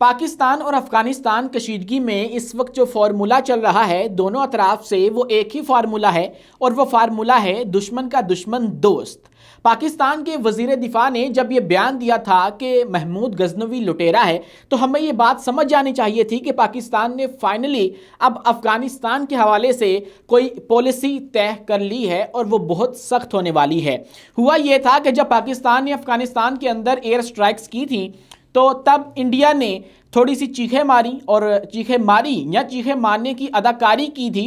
पाकिस्तान और अफगानिस्तान कशीदगी में इस वक्त जो फार्मूला चल रहा है दोनों अतराफ से, वो एक ही फार्मूला है और वो फार्मूला है दुश्मन का दुश्मन दोस्त। पाकिस्तान के वजीर दिफा ने जब ये बयान दिया था कि महमूद गजनवी लुटेरा है, तो हमें ये बात समझ जानी चाहिए थी कि पाकिस्तान ने फाइनली अब अफगानिस्तान के हवाले से कोई पॉलिसी तय कर ली है और वो बहुत सख्त होने वाली है। हुआ ये था कि जब पाकिस्तान ने अफगानिस्तान के अंदर एयर स्ट्राइक्स की थी तो तब इंडिया ने थोड़ी सी चीखें मारी और चीखें मारी या चीखें मारने की अदाकारी की थी,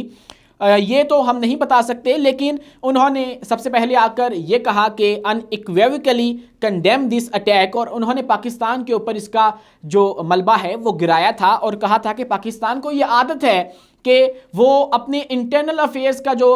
ये तो हम नहीं बता सकते, लेकिन उन्होंने सबसे पहले आकर ये कहा कि अनइक्वेविकली कंडेम दिस अटैक, और उन्होंने पाकिस्तान के ऊपर इसका जो मलबा है वो गिराया था और कहा था कि पाकिस्तान को ये आदत है कि वो अपने इंटरनल अफेयर्स का जो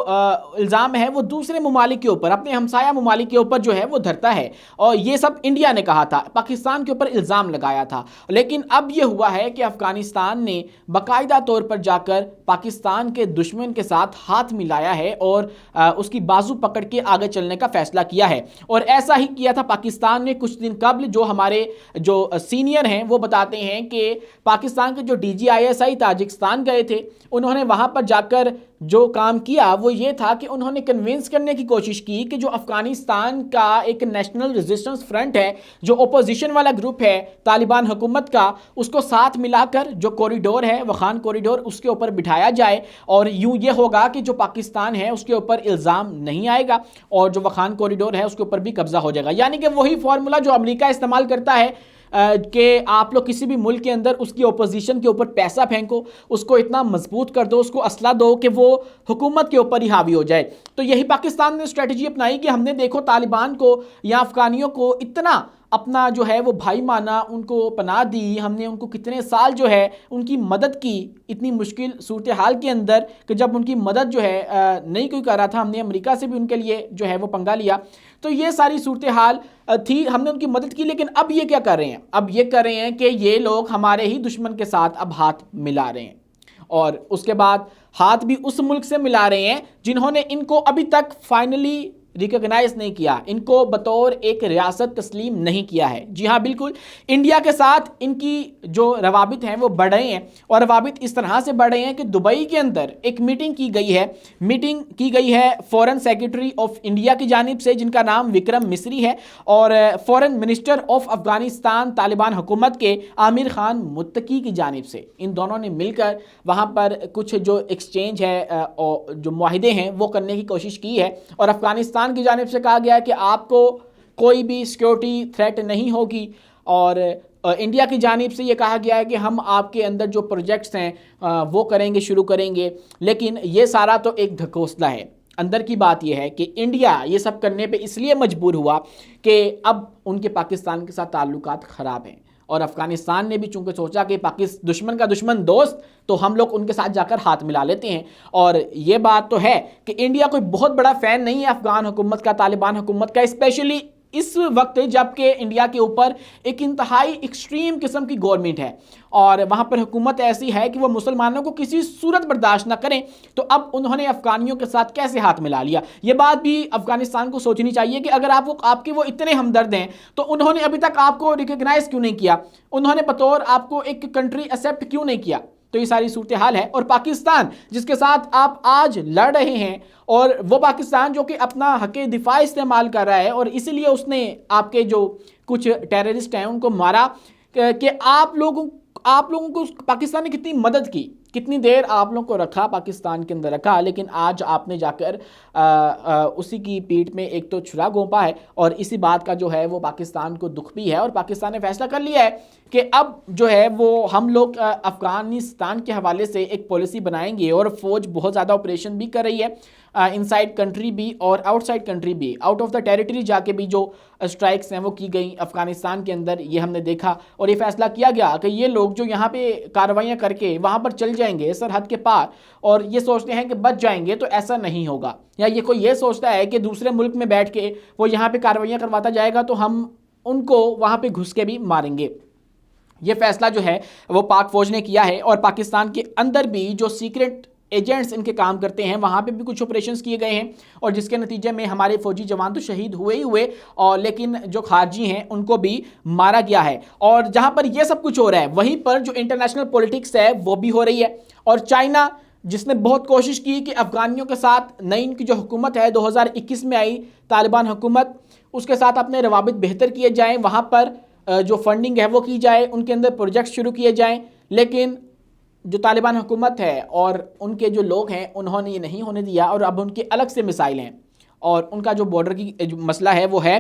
इल्ज़ाम है वो दूसरे ममालिक के ऊपर, अपने हमसाया ममालिक के ऊपर जो है वो धरता है। और ये सब इंडिया ने कहा था, पाकिस्तान के ऊपर इल्ज़ाम लगाया था। लेकिन अब ये हुआ है कि अफगानिस्तान ने बाकायदा तौर पर जाकर पाकिस्तान के दुश्मन के साथ हाथ मिलाया है और उसकी बाजू पकड़ के आगे चलने का फैसला किया है। और ऐसा ही किया था पाकिस्तान ने कुछ दिन कबल। जो हमारे जो सीनियर हैं वो बताते हैं कि पाकिस्तान के जो DGISI ताजिकिस्तान गए थे, उन्होंने वहां पर जाकर जो काम किया वो ये था कि उन्होंने कन्विंस करने की कोशिश की कि जो अफगानिस्तान का एक नेशनल रेजिस्टेंस फ्रंट है, जो ओपोजिशन वाला ग्रुप है तालिबान हुकूमत का, उसको साथ मिलाकर जो कॉरिडोर है वखान कॉरिडोर, उसके ऊपर बिठाया जाए। और यूं ये होगा कि जो पाकिस्तान है उसके ऊपर इल्ज़ाम नहीं आएगा और जो वखान कॉरिडोर है उसके ऊपर भी कब्जा हो जाएगा। यानी कि वही फार्मूला जो अमेरिका इस्तेमाल करता है कि आप लोग किसी भी मुल्क के अंदर उसकी ओपोजिशन के ऊपर पैसा फेंको, उसको इतना मजबूत कर दो, उसको असला दो कि वो हुकूमत के ऊपर ही हावी हो जाए। तो यही पाकिस्तान ने स्ट्रेटजी अपनाई कि हमने देखो तालिबान को या अफगानियों को इतना अपना जो है वो भाई माना, उनको पनाह दी, हमने उनको कितने साल जो है उनकी मदद की इतनी मुश्किल सूरत हाल के अंदर कि जब उनकी मदद जो है नहीं कोई कर रहा था, हमने अमेरिका से भी उनके लिए जो है वो पंगा लिया। तो ये सारी सूरत हाल थी, हमने उनकी मदद की। लेकिन अब ये क्या कर रहे हैं, अब ये कर रहे हैं कि ये लोग हमारे ही दुश्मन के साथ अब हाथ मिला रहे हैं और उसके बाद हाथ भी उस मुल्क से मिला रहे हैं जिन्होंने इनको अभी तक फाइनली रिकॉग्नाइज नहीं किया, इनको बतौर एक रियासत तस्लीम नहीं किया है। जी हाँ, बिल्कुल इंडिया के साथ इनकी जो रवाबित हैं वो बढ़ रहे हैं और रवाबित इस तरह से बढ़ रहे हैं कि दुबई के अंदर एक मीटिंग की गई है फॉरेन सेक्रेटरी ऑफ इंडिया की जानिब से, जिनका नाम विक्रम मिस्री है, और foreign minister of Afghanistan Taliban हुकूमत के आमिर खान मुत्तकी की जानिब से। इन दोनों ने मिलकर वहाँ पर कुछ जो एक्सचेंज है जो मुआहिदे हैं वो करने की कोशिश की है और अफगानिस्तान की जानिब से कहा गया है कि आपको कोई भी सिक्योरिटी थ्रेट नहीं होगी। और इंडिया की जानिब से ये कहा गया है कि हम आपके अंदर जो प्रोजेक्ट्स हैं वो करेंगे, शुरू करेंगे। लेकिन ये सारा तो एक ढकोसला है। अंदर की बात यह है कि इंडिया ये सब करने पे इसलिए मजबूर हुआ कि अब उनके पाकिस्तान के साथ ताल्लुकात ख़राब हैं और अफगानिस्तान ने भी चूंकि सोचा कि दुश्मन का दुश्मन दोस्त, तो हम लोग उनके साथ जाकर हाथ मिला लेते हैं। और ये बात तो है कि इंडिया कोई बहुत बड़ा फ़ैन नहीं है अफगान हुकूमत का, तालिबान हुकूमत का, स्पेशली इस वक्त जबकि इंडिया के ऊपर एक इंतहाई एक्सट्रीम किस्म की गवर्नमेंट है और वहाँ पर हुकूमत ऐसी है कि वो मुसलमानों को किसी सूरत बर्दाश्त ना करें। तो अब उन्होंने अफगानियों के साथ कैसे हाथ मिला लिया, ये बात भी अफगानिस्तान को सोचनी चाहिए कि अगर आपके वो इतने हमदर्द हैं तो उन्होंने अभी तक आपको रिकॉग्नाइज क्यों नहीं किया, उन्होंने बतौर आपको एक कंट्री एक्सेप्ट क्यों नहीं किया। तो ये सारी सूरत हाल है। और पाकिस्तान जिसके साथ आप आज लड़ रहे हैं, और वो पाकिस्तान जो कि अपना हक़ दिफा इस्तेमाल कर रहा है और इसीलिए उसने आपके जो कुछ टेररिस्ट हैं उनको मारा, कि आप लोगों को पाकिस्तान ने कितनी मदद की, कितनी देर आप लोगों को रखा, पाकिस्तान के अंदर रखा, लेकिन आज आपने जाकर उसी की पीठ में एक तो छुरा घोंपा है। और इसी बात का जो है वो पाकिस्तान को दुख भी है और पाकिस्तान ने फैसला कर लिया है कि अब जो है वो हम लोग अफ़गानिस्तान के हवाले से एक पॉलिसी बनाएंगे। और फ़ौज बहुत ज़्यादा ऑपरेशन भी कर रही है, इनसाइड कंट्री भी और आउटसाइड कंट्री भी, आउट ऑफ द टेरिटरी जाके भी जो स्ट्राइक्स हैं वो की गई अफ़गानिस्तान के अंदर, ये हमने देखा। और ये फैसला किया गया कि ये लोग जो यहाँ पे कार्रवाइयाँ करके वहाँ पर चल जाएंगे सरहद के पार और ये सोचते हैं कि बच जाएंगे, तो ऐसा नहीं होगा। या ये कोई ये सोचता है कि दूसरे मुल्क में बैठ के वो यहाँ पे कार्रवाइयाँ करवाता जाएगा तो हम उनको वहाँ पे घुस के भी मारेंगे। ये फैसला जो है वो पाक फ़ौज ने किया है और पाकिस्तान के अंदर भी जो सीक्रेट एजेंट्स इनके काम करते हैं, वहाँ पे भी कुछ ऑपरेशंस किए गए हैं और जिसके नतीजे में हमारे फौजी जवान तो शहीद हुए ही हुए और लेकिन जो खारजी हैं उनको भी मारा गया है। और जहाँ पर यह सब कुछ हो रहा है वहीं पर जो इंटरनेशनल पॉलिटिक्स है वो भी हो रही है। और चाइना जिसने बहुत कोशिश की कि अफगानियों के साथ नई इनकी जो हुकूमत है 2021 में आई तालिबान हुकूमत, उसके साथ अपने रवाबित बेहतर किए जाएँ, वहाँ पर जो फंडिंग है वो की जाए, उनके अंदर प्रोजेक्ट शुरू किए जाएँ, लेकिन जो तालिबान हुकूमत है और उनके जो लोग हैं उन्होंने ये नहीं होने दिया और अब उनके अलग से मिसाइल हैं और उनका जो बॉर्डर की जो मसला है वो है।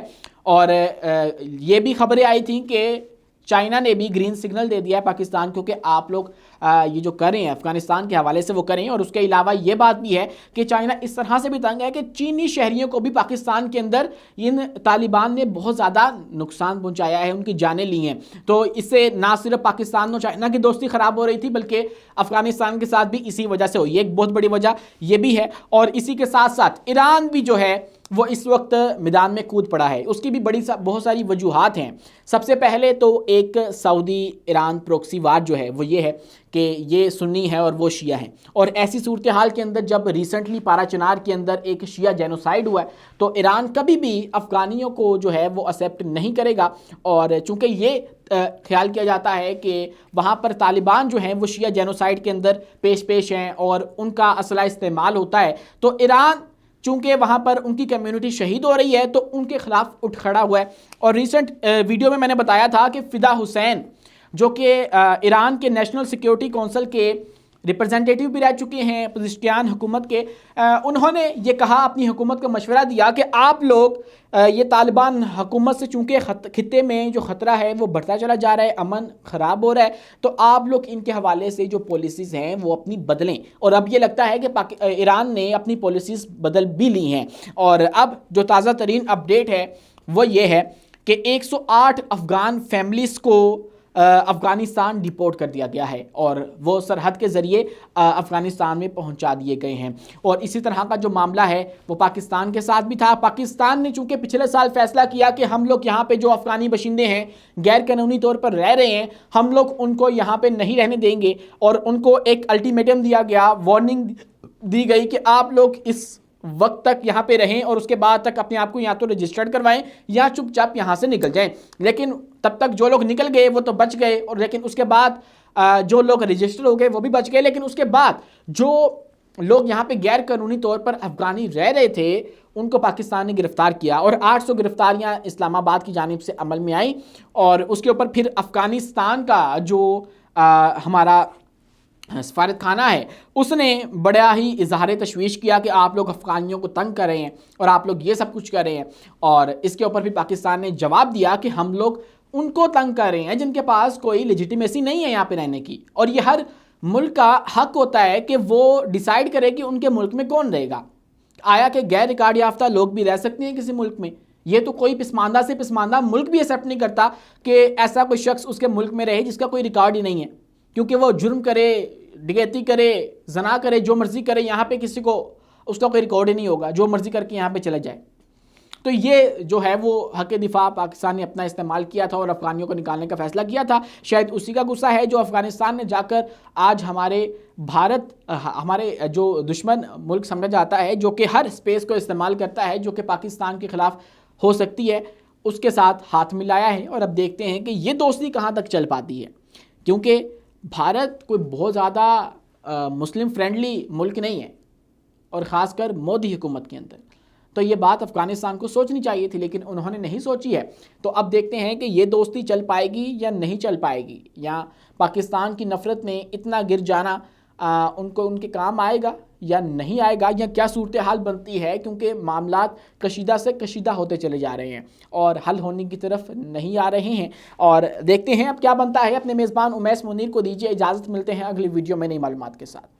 और ये भी खबरें आई थी कि चाइना ने भी ग्रीन सिग्नल दे दिया है पाकिस्तान को कि आप लोग ये जो कर रहे हैं अफगानिस्तान के हवाले से वो करें। और उसके अलावा ये बात भी है कि चाइना इस तरह से भी तंग है कि चीनी शहरियों को भी पाकिस्तान के अंदर इन तालिबान ने बहुत ज़्यादा नुकसान पहुंचाया है, उनकी जानें ली हैं। तो इससे ना सिर्फ पाकिस्तान और चाइना की दोस्ती ख़राब हो रही थी बल्कि अफगानिस्तान के साथ भी इसी वजह से हुई है, एक बहुत बड़ी वजह ये भी है। और इसी के साथ साथ ईरान भी जो है वो इस वक्त मैदान में कूद पड़ा है, उसकी भी बहुत सारी वजूहात हैं। सबसे पहले तो एक सऊदी ईरान प्रॉक्सी वार जो है वो ये है कि ये सुन्नी है और वो शिया है। और ऐसी सूरत हाल के अंदर जब रिसेंटली पारा चिनार के अंदर एक शिया जेनोसाइड हुआ है तो ईरान कभी भी अफ़गानियों को जो है वो एक्सेप्ट नहीं करेगा। और चूँकि ये ख्याल किया जाता है कि वहाँ पर तालिबान जो हैं वो शिया जेनोसाइड के अंदर पेश हैं और उनका असला इस्तेमाल होता है, तो ईरान चूंकि वहाँ पर उनकी कम्युनिटी शहीद हो रही है तो उनके खिलाफ उठ खड़ा हुआ है। और रिसेंट वीडियो में मैंने बताया था कि फ़िदा हुसैन जो कि ईरान के नेशनल सिक्योरिटी काउंसिल के रिप्रेजेंटेटिव भी रह चुके हैं पज़िशकियान हुकूमत के, उन्होंने ये कहा, अपनी हुकूमत को मशवरा दिया कि आप लोग ये तालिबान हुकूमत से चूँकि खित्ते में जो ख़तरा है वो बढ़ता चला जा रहा है, अमन ख़राब हो रहा है, तो आप लोग इनके हवाले से जो पॉलिसीज़ हैं वो अपनी बदलें। और अब ये लगता है कि ईरान ने अपनी पॉलिसीज़ बदल भी ली हैं। और अब जो ताज़ा तरीन अपडेट है वो ये है कि 108 अफ़गान फैमिलीज़ को अफ़गानिस्तान डिपोर्ट कर दिया गया है और वो सरहद के ज़रिए अफ़गानिस्तान में पहुंचा दिए गए हैं। और इसी तरह का जो मामला है वो पाकिस्तान के साथ भी था। पाकिस्तान ने चूँकि पिछले साल फैसला किया कि हम लोग यहाँ पे जो अफ़गानी बशिंदे हैं गैर कानूनी तौर पर रह रहे हैं हम लोग उनको यहाँ पे नहीं रहने देंगे और उनको एक अल्टीमेटम दिया गया, वार्निंग दी गई कि आप लोग इस वक्त तक यहाँ पे रहें और उसके बाद तक अपने आप को या तो रजिस्टर्ड करवाएं या चुपचाप यहाँ से निकल जाएं। लेकिन तब तक जो लोग निकल गए वो तो बच गए और लेकिन उसके बाद जो लोग रजिस्टर हो गए वो भी बच गए। लेकिन उसके बाद जो लोग यहाँ पे गैर कानूनी तौर पर अफ़गानी रह रहे थे उनको पाकिस्तान ने गिरफ़्तार किया और 800 गिरफ्तारियाँ इस्लामाबाद की जानिब से अमल में आई। और उसके ऊपर फिर अफ़गानिस्तान का जो हमारा सफारत खाना है उसने बड़ा ही इजहार तशवीश किया कि आप लोग अफ़गानियों को तंग कर रहे हैं और आप लोग ये सब कुछ कर रहे हैं। और इसके ऊपर भी पाकिस्तान ने जवाब दिया कि हम लोग उनको तंग कर रहे हैं जिनके पास कोई लेजिटिमेसी नहीं है यहाँ पे रहने की। और ये हर मुल्क का हक होता है कि वो डिसाइड करे कि उनके मुल्क में कौन रहेगा। आया कि गैर रिकॉर्ड याफ्ता लोग भी रह सकते हैं किसी मुल्क में, ये तो कोई पिसमानदा से पिसमानदा मुल्क भी एक्सेप्ट नहीं करता कि ऐसा कोई शख्स उसके मुल्क में रहे जिसका कोई रिकॉर्ड ही नहीं है, क्योंकि वो जुर्म करे, डकैती करे, जना करे, जो मर्जी करे, यहाँ पे किसी को उसका कोई रिकॉर्ड ही नहीं होगा, जो मर्जी करके यहाँ पे चला जाए। तो ये जो है वो हक दिफा पाकिस्तान ने अपना इस्तेमाल किया था और अफ़गानियों को निकालने का फ़ैसला किया था। शायद उसी का गुस्सा है जो अफ़गानिस्तान ने जाकर आज हमारे भारत, हमारे जो दुश्मन मुल्क समझा जाता है, जो कि हर स्पेस को इस्तेमाल करता है जो कि पाकिस्तान के ख़िलाफ़ हो सकती है, उसके साथ हाथ मिलाया है। और अब देखते हैं कि ये दोस्ती कहाँ तक चल पाती है, क्योंकि भारत कोई बहुत ज़्यादा मुस्लिम फ्रेंडली मुल्क नहीं है और ख़ासकर मोदी हुकूमत के अंदर। तो ये बात अफ़गानिस्तान को सोचनी चाहिए थी लेकिन उन्होंने नहीं सोची है। तो अब देखते हैं कि ये दोस्ती चल पाएगी या नहीं चल पाएगी, या पाकिस्तान की नफ़रत में इतना गिर जाना उनको उनके काम आएगा या नहीं आएगा, या क्या सूरत हाल बनती है, क्योंकि मामलात कशीदा से कशीदा होते चले जा रहे हैं और हल होने की तरफ नहीं आ रहे हैं। और देखते हैं अब क्या बनता है। अपने मेज़बान उमैस मुनीर को दीजिए इजाज़त, मिलते हैं अगली वीडियो में नई मालूमात के साथ।